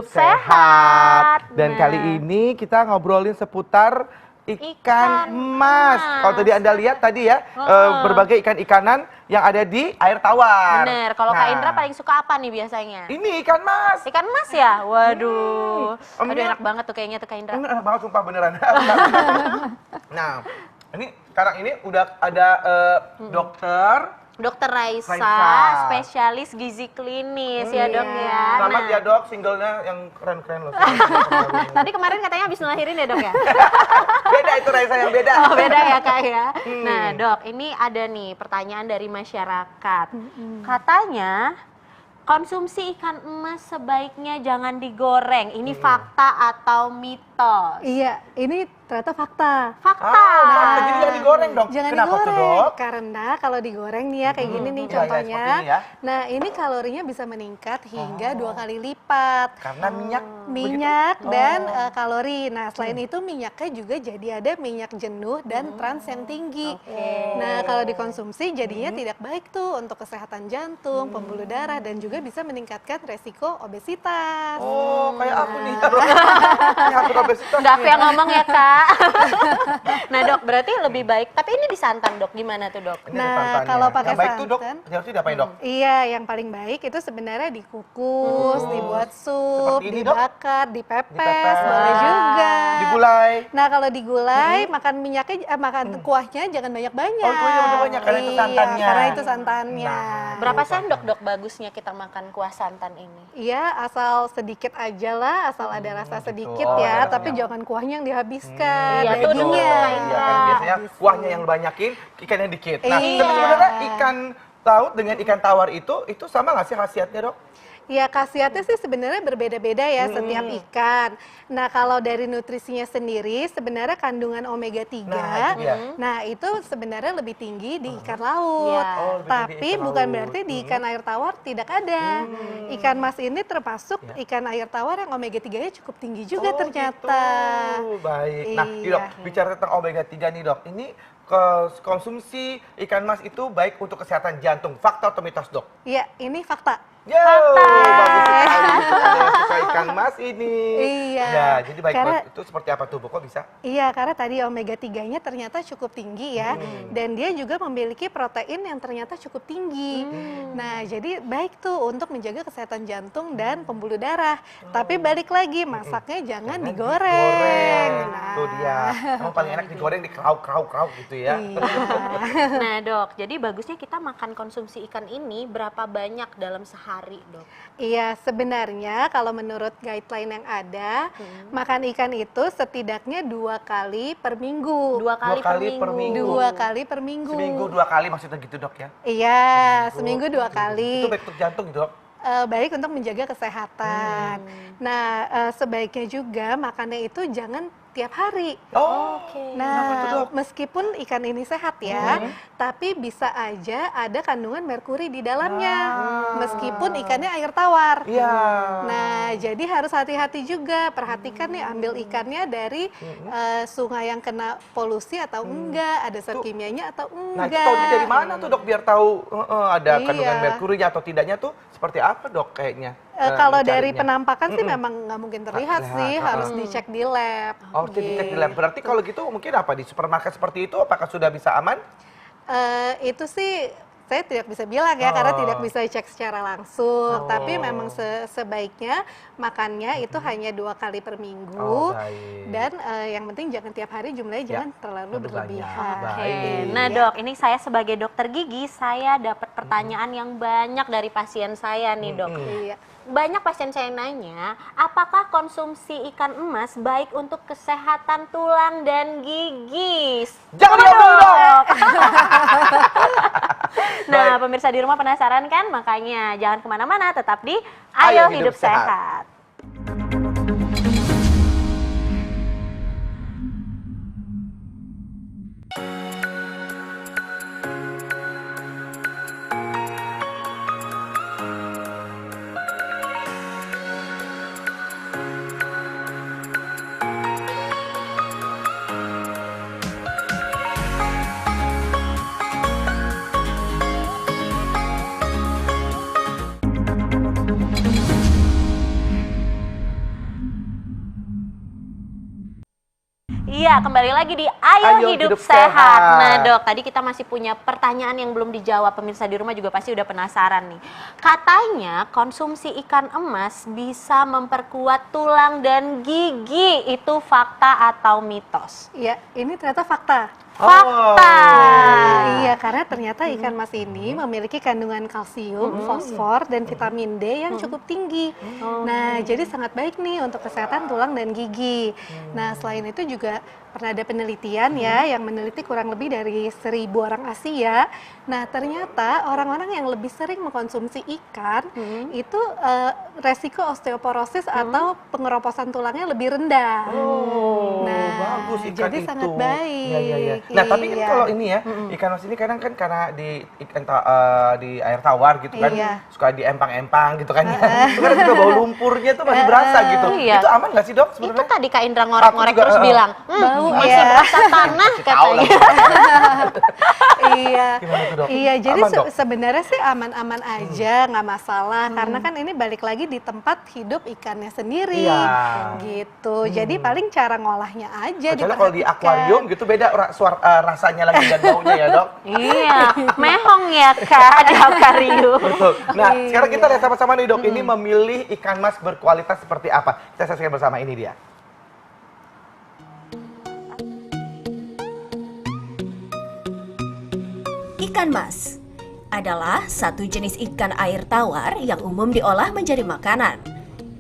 sehat. Dan Nah, kali ini kita ngobrolin seputar ikan mas. Kalau tadi Anda lihat tadi ya, berbagai ikan-ikanan yang ada di air tawar. bener. Kalau Kak Indra paling suka apa nih biasanya? Ini ikan mas. Ikan mas ya? Waduh. Om, Aduh, ini- enak banget tuh kayaknya tuh Kak Indra. Ini enak banget sumpah beneran. Nah, ini sekarang ini udah ada dokter. Dokter Raisa, Raisa. spesialis gizi klinis ya dok ya. Selamat Nah, ya dok, singlenya yang keren-keren loh. tadi kemarin katanya habis ngelahirin ya dok ya? Beda itu Raisa yang beda. Oh beda ya kak ya. Nah dok, ini ada nih pertanyaan dari masyarakat. Katanya konsumsi ikan emas sebaiknya jangan digoreng. Ini fakta atau mitos? Iya, ini ternyata fakta. Fakta. Fakta, jadi jangan digoreng dok. Jangan Kenapa tuh digoreng, dok? karena kalau digoreng nih ya kayak gini nih Iya, iya, contohnya. seperti ini ya. Nah ini kalorinya bisa meningkat hingga 2 kali lipat. Karena Minyak dan kalori. Nah selain itu minyaknya juga jadi ada minyak jenuh dan trans yang tinggi. Nah kalau dikonsumsi jadinya tidak baik tuh untuk kesehatan jantung, pembuluh darah dan juga bisa meningkatkan resiko obesitas. Oh, kayak aku nih. Ini hampir obesitas. Nggak nih. fair ngomong ya kak. Nah dok, berarti lebih baik. Tapi ini disantan dok, gimana tuh dok? Ini ada Nah, santannya. kalau pakai yang baik tuh dok, santan, harusnya diapain dok? Iya, yang paling baik itu sebenarnya dikukus, dibuat sup, Seperti ini, Dok? dibakar, dipepes, Dipepes. boleh juga. Digulai. Nah, kalau digulai, makan minyaknya, makan kuahnya jangan banyak-banyak. Oh, kuahnya banyak-banyak, karena itu Iya, santannya. karena itu santannya. Nah. Berapa sendok dok bagusnya kita makan kuah santan ini? Iya, asal sedikit aja lah, asal ada rasa sedikit Oh, ya, ada tapi rasanya. jangan kuahnya yang dihabiskan. Iya, tuh, dagingnya. Iya, kan biasanya kuahnya yang banyakin, ikannya dikit. Nah, Iya. tapi sebenarnya ikan laut dengan ikan tawar itu sama nggak sih khasiatnya dok? Ya khasiatnya sih sebenarnya berbeda-beda ya setiap ikan. Nah kalau dari nutrisinya sendiri sebenarnya kandungan omega 3, Nah, itu dia. nah itu sebenarnya lebih tinggi di ikan laut. Iya. Oh, lebih tinggi Tapi ikan bukan laut. berarti di ikan air tawar tidak ada. Ikan mas ini termasuk ikan air tawar yang omega 3-nya cukup tinggi juga Oh, ternyata. gitu. Baik. Nah, Iya. ini dok, bicara tentang omega 3 nih dok. Ini konsumsi ikan mas itu baik untuk kesehatan jantung. Fakta atau mitos dok? Iya ini fakta. Yo, bagus sekali. Ada yang suka ikan mas ini. Iya. Ya, jadi baik Karena- itu seperti apa tuh, Bu? Kok bisa? Iya, karena tadi omega 3-nya ternyata cukup tinggi ya. Dan dia juga memiliki protein yang ternyata cukup tinggi. Nah, jadi baik tuh untuk menjaga kesehatan jantung dan pembuluh darah. Tapi balik lagi, masaknya jangan digoreng. Nah, Tuh dia. Emang paling enak digoreng di krauk gitu ya. iya. Nah dok, jadi bagusnya kita makan konsumsi ikan ini berapa banyak dalam sehari dok? Iya, sebenarnya kalau menurut guideline yang ada, makan ikan itu setidaknya 2 kali per minggu. 2 kali, Dua kali per minggu. 2 kali per minggu. Seminggu 2 kali maksudnya gitu dok ya? Iya, seminggu 2 kali. Itu baik untuk jantung gitu dok? Baik untuk menjaga kesehatan. Nah, sebaiknya juga makannya itu jangan tiap hari. Oh, Oke. Kenapa tuh, Nah, Dok? meskipun ikan ini sehat ya, tapi bisa aja ada kandungan merkuri di dalamnya, meskipun ikannya air tawar. iya. Nah, jadi harus hati-hati juga. Perhatikan nih, ambil ikannya dari sungai yang kena polusi atau enggak, ada zat kimianya atau Nah, itu enggak. tahu dari mana tuh dok biar tahu ada kandungan Iya. merkurinya atau tidaknya tuh seperti apa dok kayaknya? Kalau dari mencarinya? penampakan sih memang nggak mungkin terlihat Terlihat, sih, harus dicek di lab. Oh, jadi dicek di Gitu. lab. Berarti kalau gitu mungkin apa di supermarket seperti itu apakah sudah bisa aman? Itu sih saya tidak bisa bilang ya, karena Oh. tidak bisa cek secara langsung. Oh. Tapi memang sebaiknya makannya itu hanya 2 kali per minggu. Oh, baik. Dan yang penting jangan tiap hari, jumlahnya jangan terlalu terlalu berlebihan. banyak. Oke. Baik. Nah dok, ini saya sebagai dokter gigi, saya dapat pertanyaan yang banyak dari pasien saya nih dok. Iya. Banyak pasien saya nanya, apakah konsumsi ikan emas baik untuk kesehatan tulang dan gigi? Jangan dijawab dulu, dok. Nah, pemirsa di rumah penasaran kan? Makanya jangan kemana-mana, tetap di Ayo Hidup Sehat. Iya, kembali lagi di Ayo, Ayo Hidup Hidup Sehat. Sehat. Nah dok, tadi kita masih punya pertanyaan yang belum dijawab. Pemirsa di rumah juga pasti udah penasaran nih. Katanya konsumsi ikan emas bisa memperkuat tulang dan gigi. Itu fakta atau mitos? Ya, ini ternyata fakta. Fakta. Iya, karena ternyata ikan mas ini memiliki kandungan kalsium, fosfor, dan vitamin D yang cukup tinggi. Nah, jadi sangat baik nih untuk kesehatan tulang dan gigi. Nah, selain itu juga pernah ada penelitian ya yang meneliti kurang lebih dari 1.000 orang Asia. Nah, ternyata orang-orang yang lebih sering mengkonsumsi ikan itu resiko osteoporosis atau pengeroposan tulangnya lebih rendah. Nah, Bagus ikan jadi itu. sangat baik. Iya, iya. Nah, tapi kan Iya. kalau ini ya, ikan mas ini kadang kan karena di air tawar gitu kan, Iya. suka diempang-empang gitu kan ya. Itu kan juga bau lumpurnya tuh masih berasa gitu. Iya. Itu aman nggak sih dok Itu sebenarnya? tadi Kak Indra ngorek-ngorek Aku juga, terus bilang, bau, masih iya. berasa tanah Tahu lah. katanya. Iya. Gimana tuh dok? Iya, jadi Aman, Dok? sebenarnya sih aman-aman aja, nggak masalah. Karena kan ini balik lagi di tempat hidup ikannya sendiri, Iya. gitu. Jadi paling cara ngolahnya aja Kecuali kalau di diperhatikan. akuarium gitu beda rasanya lagi dan baunya ya dok. Iya, mehong ya Kak di akuarium. Betul. Nah, Iya. sekarang kita lihat sama-sama nih dok, ini memilih ikan mas berkualitas seperti apa. Kita saksikan bersama, ini dia. Ikan mas adalah satu jenis ikan air tawar yang umum diolah menjadi makanan.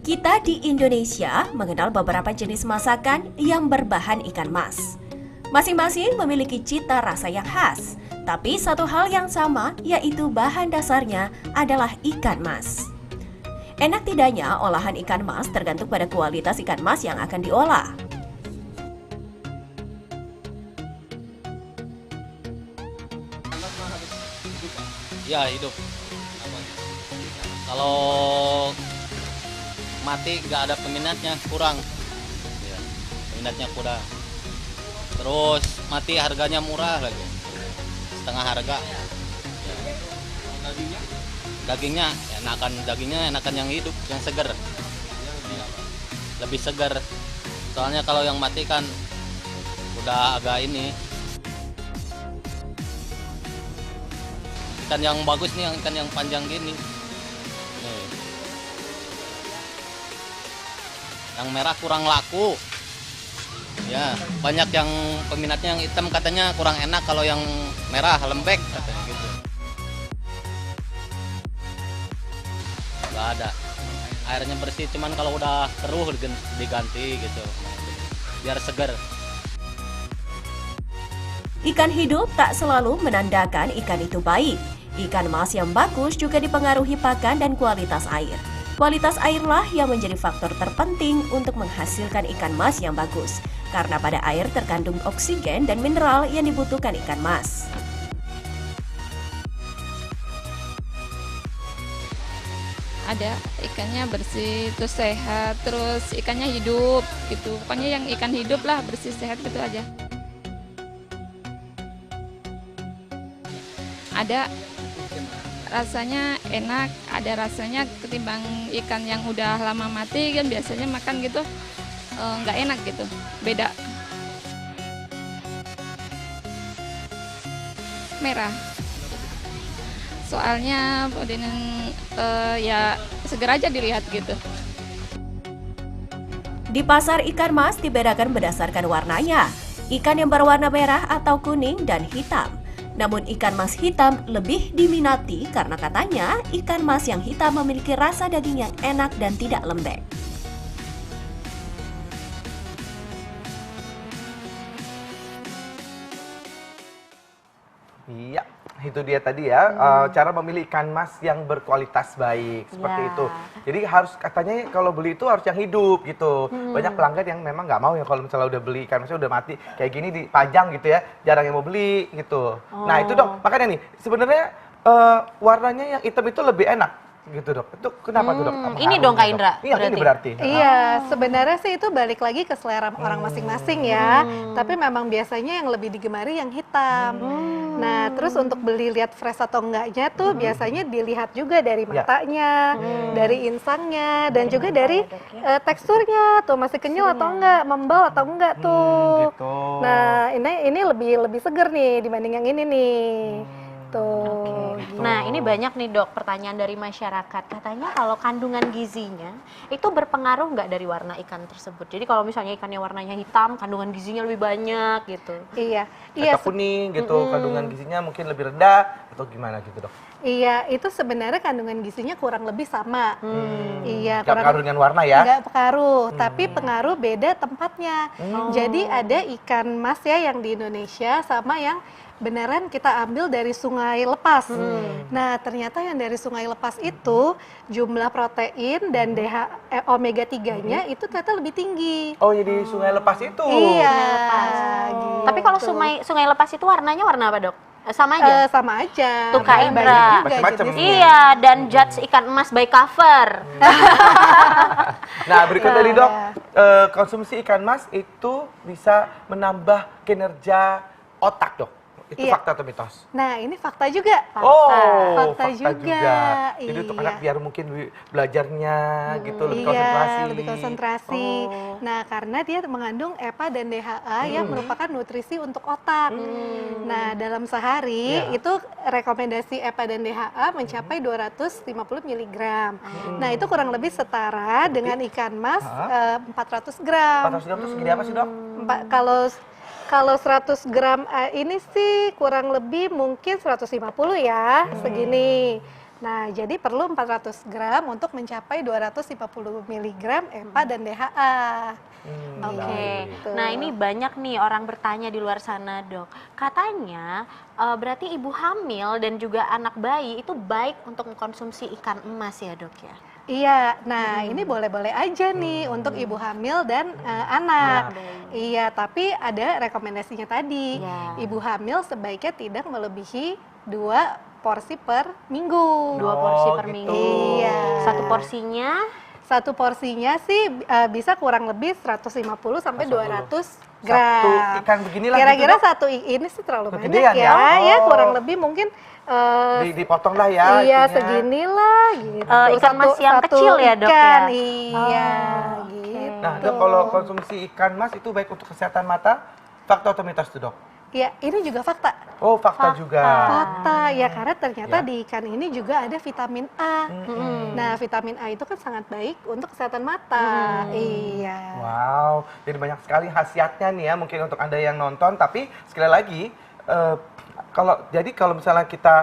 Kita di Indonesia mengenal beberapa jenis masakan yang berbahan ikan mas. Masing-masing memiliki cita rasa yang khas, tapi satu hal yang sama yaitu bahan dasarnya adalah ikan mas. Enak tidaknya olahan ikan mas tergantung pada kualitas ikan mas yang akan diolah. Ya hidup. Kalau mati nggak ada peminatnya, kurang. Ya, peminatnya kurang. Terus mati harganya murah lagi, setengah harga. Ya. Dagingnya enakan yang hidup, yang segar. Ya, lebih segar. Soalnya kalau yang mati kan udah agak ini. Ikan yang bagus nih, ikan yang panjang gini. Nih. Yang merah kurang laku. Ya, banyak yang peminatnya yang hitam katanya kurang enak, kalau yang merah lembek katanya gitu. Gak ada. Airnya bersih, cuman kalau udah keruh diganti gitu. Biar segar. Ikan hidup tak selalu menandakan ikan itu baik. Ikan mas yang bagus juga dipengaruhi pakan dan kualitas air. Kualitas airlah yang menjadi faktor terpenting untuk menghasilkan ikan mas yang bagus. Karena pada air terkandung oksigen dan mineral yang dibutuhkan ikan mas. Ada ikannya bersih, terus sehat, terus ikannya hidup gitu. Pokoknya yang ikan hidup lah, bersih, sehat gitu aja. Ada rasanya enak, ada rasanya ketimbang ikan yang udah lama mati kan biasanya makan gitu nggak enak gitu, beda. Merah. Soalnya dengan ya seger aja dilihat gitu. Di pasar ikan mas dibedakan berdasarkan warnanya. Ikan yang berwarna merah atau kuning dan hitam. Namun ikan mas hitam lebih diminati karena katanya ikan mas yang hitam memiliki rasa daging yang enak dan tidak lembek. Iya, itu dia tadi ya, cara memilih ikan mas yang berkualitas baik, seperti Ya. itu. Jadi harus, katanya kalau beli itu harus yang hidup gitu. Banyak pelanggan yang memang nggak mau ya kalau misalnya udah beli ikan masnya udah mati, kayak gini dipajang gitu ya, jarang yang mau beli gitu. Nah itu dong, makanya nih, sebenarnya warnanya yang hitam itu lebih enak. Gitu dok. Itu kenapa tuh dok? Apa Ini dong Kak pengaruhnya, Indra, Dok? Iya, ini berarti. Iya, sebenarnya sih itu balik lagi ke selera orang masing-masing ya. Tapi memang biasanya yang lebih digemari yang hitam. Nah, terus untuk beli lihat fresh atau enggaknya tuh biasanya dilihat juga dari matanya, dari insangnya, dan juga dari teksturnya tuh masih kenyal atau enggak, membal atau enggak tuh. Gitu. Nah, ini lebih seger nih dibanding yang ini nih. Tuh. Nah, ini banyak nih dok pertanyaan dari masyarakat. Katanya kalau kandungan gizinya itu berpengaruh nggak dari warna ikan tersebut? Jadi kalau misalnya ikannya warnanya hitam, kandungan gizinya lebih banyak gitu. Iya. Atau kuning gitu, kandungan gizinya mungkin lebih rendah atau gimana gitu dok? Iya, itu sebenarnya kandungan gizinya kurang lebih sama. Iya, Gak pengaruh dengan warna ya? Nggak pengaruh, tapi pengaruh beda tempatnya. Jadi ada ikan mas ya yang di Indonesia sama yang beneran kita ambil dari sungai lepas. Nah, ternyata yang dari sungai lepas itu jumlah protein dan omega 3-nya itu ternyata lebih tinggi. Oh, jadi sungai lepas itu? Iya. Oh. Gitu. Tapi kalau sungai lepas itu warnanya warna apa dok? Sama aja? Sama aja. Tuh, Kak Banyak Indra. juga Macem-macem. jenisnya. Iya, dan judge ikan emas by cover. Nah, berikut tadi dok, konsumsi ikan mas itu bisa menambah kinerja otak dok. Itu Iya. fakta atau mitos? Nah, ini fakta juga. Oh, Fakta juga. Jadi untuk Iya. anak biar mungkin belajarnya gitu lebih Iya, konsentrasi. lebih konsentrasi. Oh. Nah, karena dia mengandung EPA dan DHA yang merupakan nutrisi untuk otak. Nah, dalam sehari Iya. itu rekomendasi EPA dan DHA mencapai 250 mg. Nah, itu kurang lebih setara dengan ikan mas 400 gram. 400 gram itu segini apa sih dok? Kalau 100 gram ini sih kurang lebih mungkin 150 ya, segini. Nah, jadi perlu 400 gram untuk mencapai 250 mg EPA dan DHA. Oke. Gitu. Nah, ini banyak nih orang bertanya di luar sana, Dok. Katanya berarti ibu hamil dan juga anak bayi itu baik untuk mengkonsumsi ikan emas ya, Dok ya? Iya, nah ini boleh-boleh aja nih untuk ibu hamil dan anak. Iya, tapi ada rekomendasinya tadi. Ya. Ibu hamil sebaiknya tidak melebihi 2 porsi per minggu. 2 porsi per gitu. minggu. Iya. Satu Satu porsinya sih bisa kurang lebih 150 sampai 200 gram. Satu ikan beginilah Kira-kira gitu, Dok? satu ini sih terlalu banyak Kegedean ya. ya? Ya, Oh. kurang lebih mungkin Dipotong lah ya. iya, itunya. seginilah gitu. Ikan mas yang kecil ya, Dok, ikan, ya? Iya, Oh, gitu. Nah dok, kalau konsumsi ikan mas itu baik untuk kesehatan mata, fakta atau mitos tuh dok? Ya, ini juga fakta. Oh fakta juga. Fakta ya, karena ternyata Ya. di ikan ini juga ada vitamin A. Nah, vitamin A itu kan sangat baik untuk kesehatan mata. Iya. Wow, jadi banyak sekali khasiatnya nih ya mungkin untuk Anda yang nonton. Tapi sekali lagi, kalau misalnya kita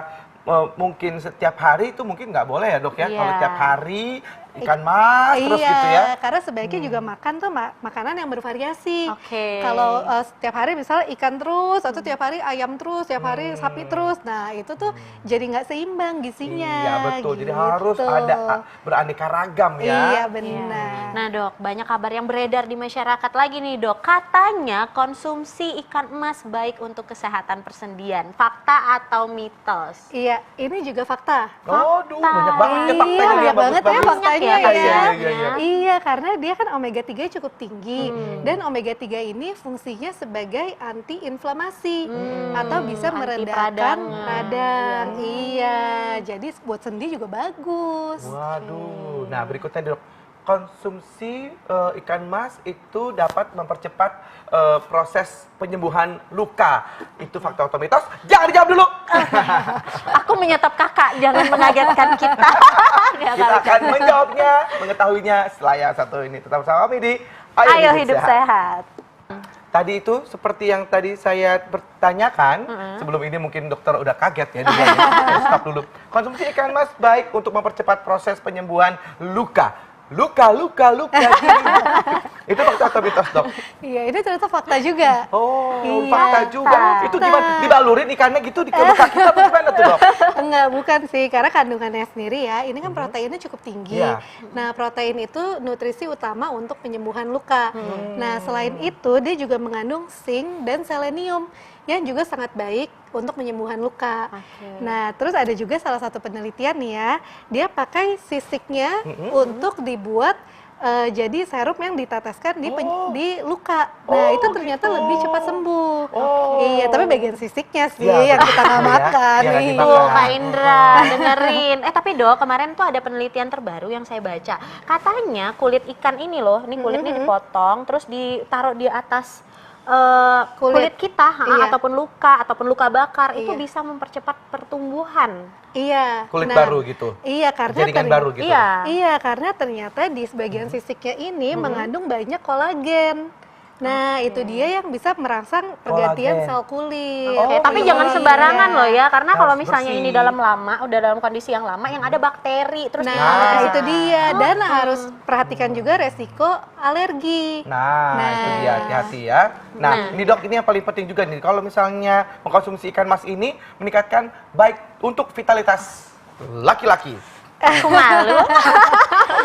mungkin setiap hari itu mungkin nggak boleh ya dok ya? Iya. Kalau setiap hari ikan mas terus Iya, gitu ya? karena sebaiknya juga makan tuh makanan yang bervariasi. Oke. Kalau setiap hari misalnya ikan terus, atau tiap hari ayam terus, tiap hari sapi terus, nah itu tuh jadi nggak seimbang gizinya. Iya betul, jadi gitu. harus ada beraneka ragam ya. Iya benar. Nah dok, banyak kabar yang beredar di masyarakat lagi nih dok. Katanya konsumsi ikan emas baik untuk kesehatan persendian. Fakta atau mitos? Iya, ini juga fakta. Oh, duh, banyak banget ya faktanya Iya, nih, banyak banget ya bagus-bagus. faktanya Iya, ya. iya. Iya, karena dia kan omega 3 cukup tinggi. Dan omega 3 ini fungsinya sebagai anti-inflamasi atau bisa meredakan peradangan. radang. Iya, jadi buat sendi juga bagus. Waduh, nah berikutnya dok, konsumsi ikan mas itu dapat mempercepat proses penyembuhan luka. Itu fakta atau mitos? Jangan dijawab dulu. Aku menyetop kakak, jangan mengagetkan kita. Kita akan menjawabnya, mengetahuinya setelah yang satu ini. Tetap bersama kami di Ayo hidup sehat. Tadi itu seperti yang tadi saya bertanyakan, sebelum ini mungkin dokter udah kaget ya, dia ya. Stop dulu. Konsumsi ikan mas baik untuk mempercepat proses penyembuhan luka. Luka. Itu fakta atau mitos, Dok? Iya, ini ternyata fakta juga. Oh, Iya, fakta juga. fakta. Itu gimana? Dibalurin ikannya gitu di luka kita apa gimana tuh, Dok? Enggak, bukan sih, karena kandungannya sendiri ya, ini kan proteinnya cukup tinggi. Iya. Nah, protein itu nutrisi utama untuk penyembuhan luka. Nah, selain itu dia juga mengandung zinc dan selenium yang juga sangat baik untuk penyembuhan luka. Nah, terus ada juga salah satu penelitian nih ya, dia pakai sisiknya untuk dibuat jadi serum yang diteteskan di luka. Nah, itu ternyata lebih cepat sembuh. Iya, tapi bagian sisiknya sih Iya, yang kita nggak betul ya. makan. Iya, nggak Iya. dimakan. Tuh Kak Indra, dengerin. Tapi Dok, kemarin tuh ada penelitian terbaru yang saya baca. Katanya kulit ikan ini loh, ini kulitnya dipotong, terus ditaruh di atas kulit kita, Iya. ataupun luka bakar, itu Iya. bisa mempercepat pertumbuhan. Iya. Kulit Nah, baru gitu. Iya, karena Jaringan baru gitu. Iya. Iya, karena ternyata di sebagian sisiknya ini mengandung banyak kolagen. Nah, itu dia yang bisa merangsang pergantian Kolagen. sel kulit. Oke, tapi iya. jangan sembarangan loh ya, karena kalau Harus misalnya bersih. ini udah dalam kondisi yang lama, yang ada bakteri, terus Nah, gimana? itu dia. Dan harus perhatikan juga resiko alergi. Nah, itu Nah. dia, hati-hati ya. Nah, ini Dok, ini yang paling penting juga nih. Kalau misalnya mengkonsumsi ikan mas ini meningkatkan baik untuk vitalitas laki-laki. Aku malu.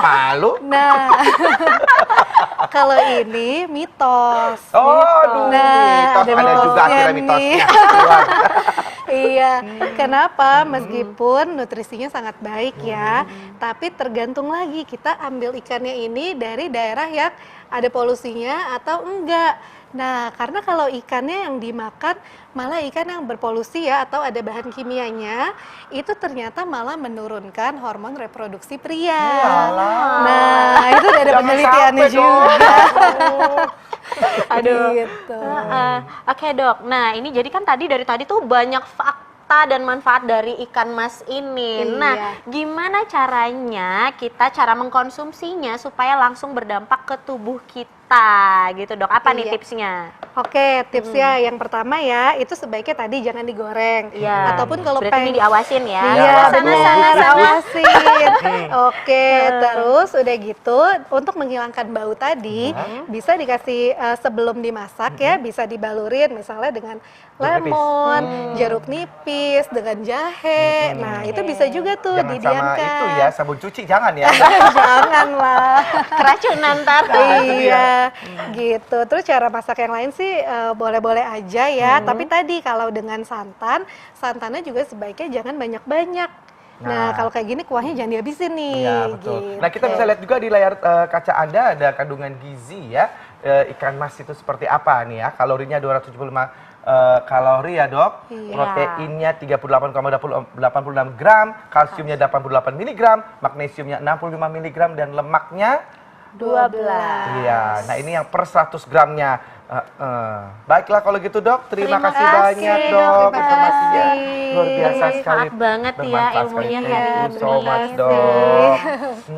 Malu. Nah, kalau ini mitos. Oh, aduh, Nah, mitos. ada Ada juga mitosnya akhirnya nih. mitosnya. Keluar. Iya, kenapa? Meskipun nutrisinya sangat baik ya, tapi tergantung lagi kita ambil ikannya ini dari daerah yang ada polusinya atau enggak. Nah, karena kalau ikannya yang dimakan malah ikan yang berpolusi ya atau ada bahan kimianya, itu ternyata malah menurunkan hormon reproduksi pria. Yalah. Nah, itu udah ada Jangan penelitiannya sampai dong. juga. Aduh. Gitu. Oke Dok, nah ini jadi kan dari tadi tuh banyak fakta dan manfaat dari ikan mas ini. Iya. Nah, gimana caranya cara mengkonsumsinya supaya langsung berdampak ke tubuh kita gitu Dok? Apa nih Iya. tipsnya? Oke, tipsnya yang pertama ya, itu sebaiknya tadi jangan digoreng. Iya. Ataupun kalau Berarti ini diawasin ya. Iya, Awasin dulu, benar, dulu. awasin. Oke, terus udah gitu untuk menghilangkan bau tadi bisa dikasih sebelum dimasak ya, bisa dibalurin misalnya dengan lemon, jeruk nipis, dengan jahe. Nah, itu bisa juga tuh Jangan sama didiamkan. itu ya, sabun cuci jangan ya. Janganlah. Keracunan ntar. Iya, gitu. Terus cara masak yang lain sih boleh-boleh aja ya. Tapi tadi kalau dengan santannya juga sebaiknya jangan banyak-banyak. Nah, Nah. kalau kayak gini kuahnya jangan dihabisin nih. Iya, betul. gitu. Nah, kita bisa lihat juga di layar kaca Anda ada kandungan gizi ya. Ikan mas itu seperti apa nih ya? Kalorinya 275 kalori ya, Dok. Iya. Proteinnya 38,86 gram, kalsiumnya 88 mg, magnesiumnya 65 mg dan lemaknya 12. iya. Nah, ini yang per 100 gramnya. Baiklah kalau gitu, Dok. Terima Terima kasih kasih, banyak, Dok. Dok. Terima Informasinya kasih. luar biasa Bermanfaat sekali. banget ya Bermanfaat ilmunya sekali. hari Thank you so ini. much, Terima kasih. Dok.